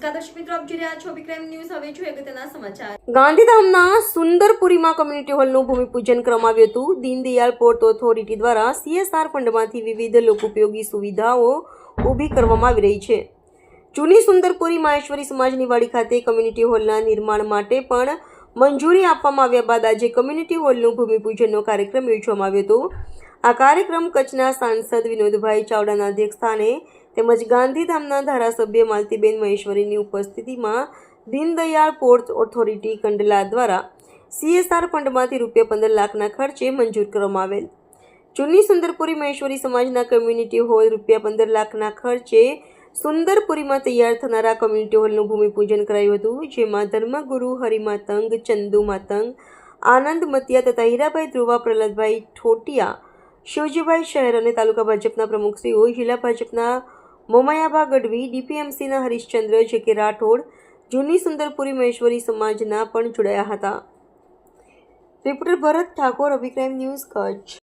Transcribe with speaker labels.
Speaker 1: નમસ્કાર દર્શક મિત્રો, આપ જોઈ રહ્યા છો વિક્રમ ન્યૂઝ. હવે જોઈએ અગત્યના સમાચાર.
Speaker 2: ગાંધીધામના સુંદરપુરીમાં કોમ્યુનિટી હોલનું ભૂમિપૂજન કરવામાં આવ્યું હતું. દીનદયાળ પોર્ટ ઓથોરિટી દ્વારા CSR ફંડમાંથી વિવિધ લોકોપયોગી સુવિધાઓ ઊભી કરવામાં આવી રહી છે. જૂની સુંદરપુરી માહેશ્વરી સમાજની વાડી ખાતે કોમ્યુનિટી હોલના નિર્માણ માટે પણ મંજૂરી આપવામાં આવ્યા બાદ આજે કોમ્યુનિટી હોલનું ભૂમિપૂજનનો કાર્યક્રમ યોજવામાં આવ્યો હતો. આ કાર્યક્રમ કચ્છના સાંસદ વિનોદભાઈ ચાવડાના અધ્યક્ષસ્થાને તેમજ ગાંધીધામના ધારાસભ્ય માલતીબેન મહેશ્વરીની ઉપસ્થિતિમાં દીનદયાળ પોર્ટ ઓથોરિટી કંડલા દ્વારા CSR ફંડમાંથી ₹15 લાખના ખર્ચે મંજૂર કરવામાં આવેલ. જૂની સુંદરપુરી મહેશ્વરી સમાજના કોમ્યુનિટી હોલ ₹15 લાખના ખર્ચે સુંદરપુરીમાં તૈયાર થનારા કોમ્યુનિટી હોલનું ભૂમિપૂજન કરાયું હતું, જેમાં ધર્મગુરુ હરિમાતંગ, ચંદુ માતંગ, આનંદ મતિયા તથા હીરાભાઈ ધ્રુવા, પ્રહલાદભાઈ ઠોટિયા, શિવજીભાઈ શહેર અને તાલુકા ભાજપના પ્રમુખશ્રીઓ, જિલ્લા ભાજપના મોમાયાભા ગઢવી, DPMCના હરીશચંદ્ર જે.કે. રાઠોડ, જૂની સુંદરપુરી મહેશ્વરી સમાજના પણ જોડાયા હતા. રિપોર્ટર ભરત ઠાકોર, અભિક્રાઇમ ન્યૂઝ, કચ્છ.